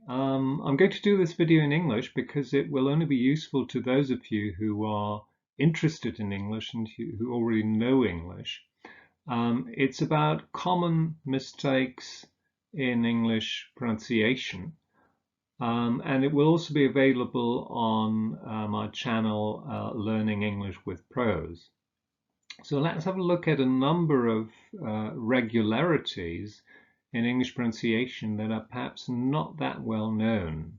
I'm going to do this video in English because it will only be useful to those of you who are interested in English and who already know English. It's about common mistakes in English pronunciation, and it will also be available on my channel Learning English with Pros. So let's have a look at a number of regularities in English pronunciation that are perhaps not that well known.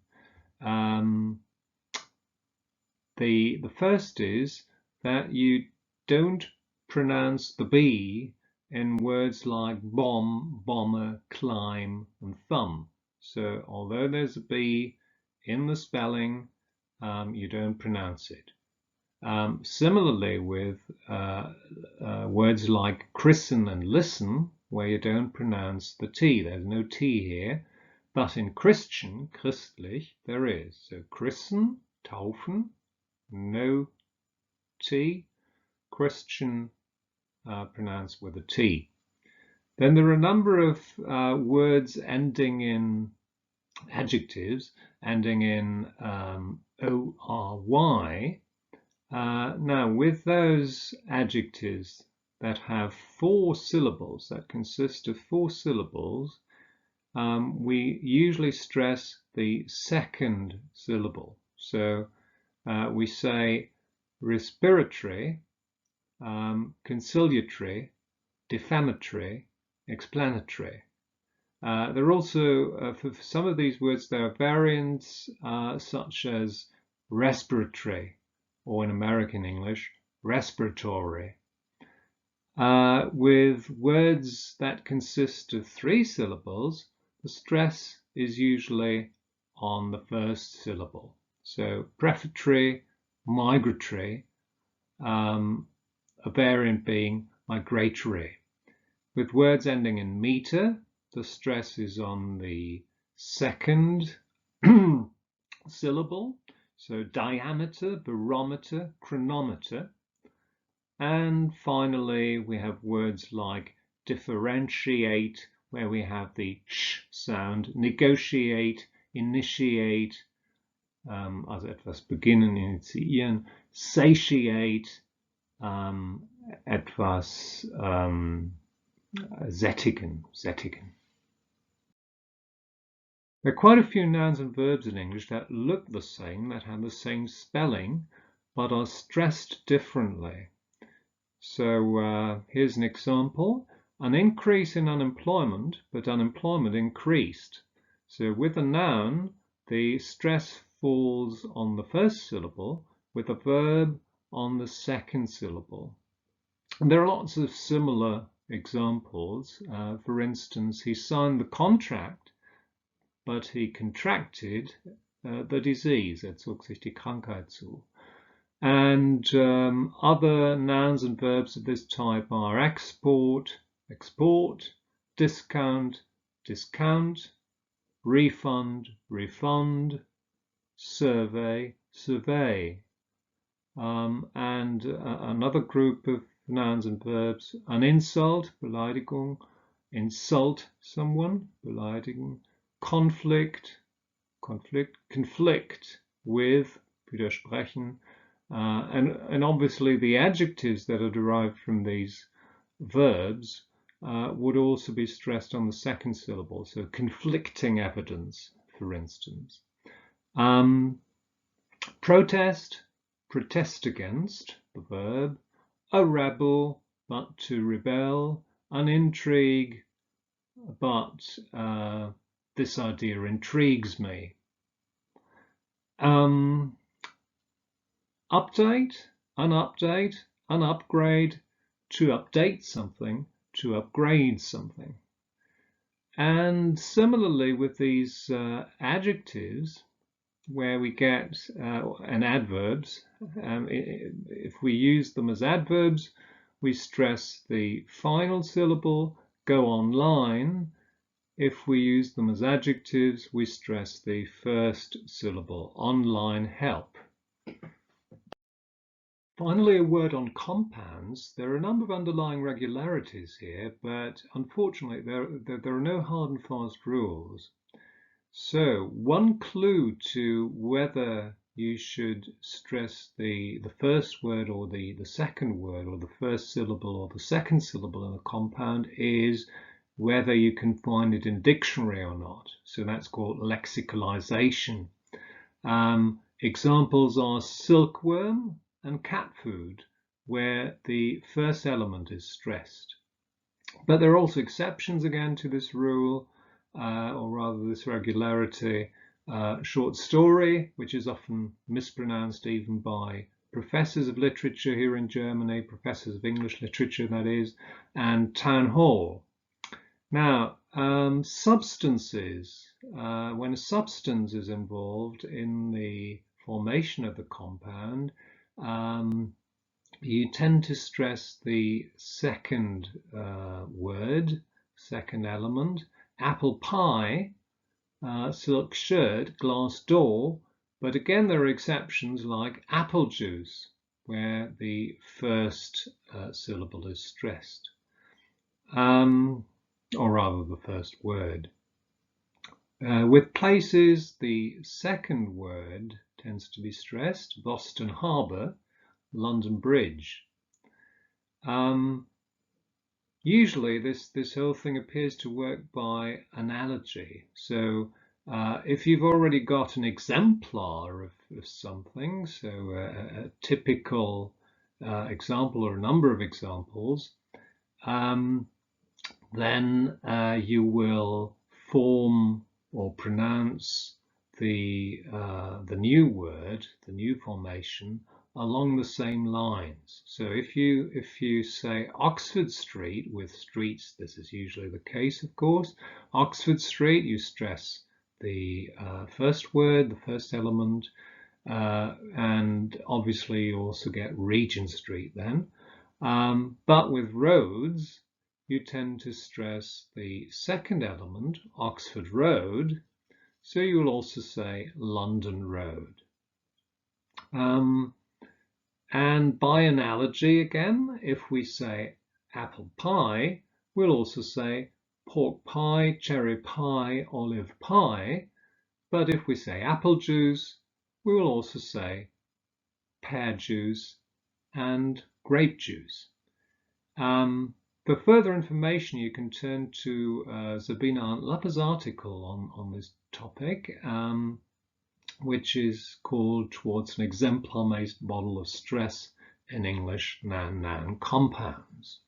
The first is that you don't pronounce the B in words like bomb, bomber, climb, and thumb. So although there's a B in the spelling, you don't pronounce it. Similarly with words like christen and listen, where you don't pronounce the T. There's no T here, but in Christian, christlich, there is. So christen, taufen, no T, Christian pronounced with a T. Then there are a number of words ending in adjectives, ending in ORY. Now, with those adjectives that have 4 syllables, that consist of 4 syllables, we usually stress the second syllable. So we say respiratory, conciliatory, defamatory, explanatory. There are also, for some of these words, there are variants such as respiratory, or in American English, respiratory. With words that consist of 3 syllables, the stress is usually on the first syllable. So prefatory, migratory, a variant being migratory. With words ending in meter, the stress is on the second syllable. So diameter, barometer, chronometer. And finally, we have words like differentiate, where we have the sh sound, negotiate, initiate, also etwas beginnen, initiieren, satiate, etwas sättigen. There are quite a few nouns and verbs in English that look the same, that have the same spelling, but are stressed differently. So here's an example. An increase in unemployment, but unemployment increased. So with a noun, the stress falls on the first syllable, with a verb on the second syllable. And there are lots of similar examples. For instance, he signed the contract, but he contracted the disease. Er zog sich die Krankheit zu. And other nouns and verbs of this type are export, export, discount, discount, refund, refund, survey, survey. And another group of nouns and verbs, an insult, Beleidigung, insult someone, beleidigen, conflict, conflict with, widersprechen, and obviously the adjectives that are derived from these verbs would also be stressed on the second syllable. So conflicting evidence, for instance. Protest, protest against, the verb. A rebel, but to rebel. An intrigue, but this idea intrigues me. Update, an upgrade, to update something, to upgrade something. And similarly with these adjectives, where we get and adverbs, if we use them as adverbs, we stress the final syllable, go online. If we use them as adjectives, we stress the first syllable, online help. Finally, a word on compounds. There are a number of underlying regularities here, but unfortunately there are no hard and fast rules. So one clue to whether you should stress the first word or the second word, or the first syllable or the second syllable in a compound, is whether you can find it in dictionary or not. So that's called lexicalization. Examples are silkworm and cat food, where the first element is stressed. But there are also exceptions again to this rule, or rather this regularity. Short story, which is often mispronounced even by professors of literature here in Germany, professors of English literature that is, and town hall. Now, substances, when a substance is involved in the formation of the compound, you tend to stress the second word, second element. Apple pie, silk shirt, glass door, but again there are exceptions like apple juice, where the first syllable is stressed, or rather the first word. With places, the second word tends to be stressed. Boston Harbour, London Bridge. Usually this whole thing appears to work by analogy. So if you've already got an exemplar of something, so a typical example or a number of examples, then you will form or pronounce the new word, the new formation, along the same lines. So if you say Oxford Street, with streets, this is usually the case, of course. Oxford Street, you stress the first word, the first element, and obviously you also get Regent Street then. But with roads, you tend to stress the second element, Oxford Road, so you'll also say London Road. And by analogy again, if we say apple pie, we'll also say pork pie, cherry pie, olive pie. But if we say apple juice, we will also say pear juice and grape juice. For further information, you can turn to Sabine Antlapper's article on this topic, which is called Towards an Exemplar-Based Model of Stress in English Noun-Noun Compounds.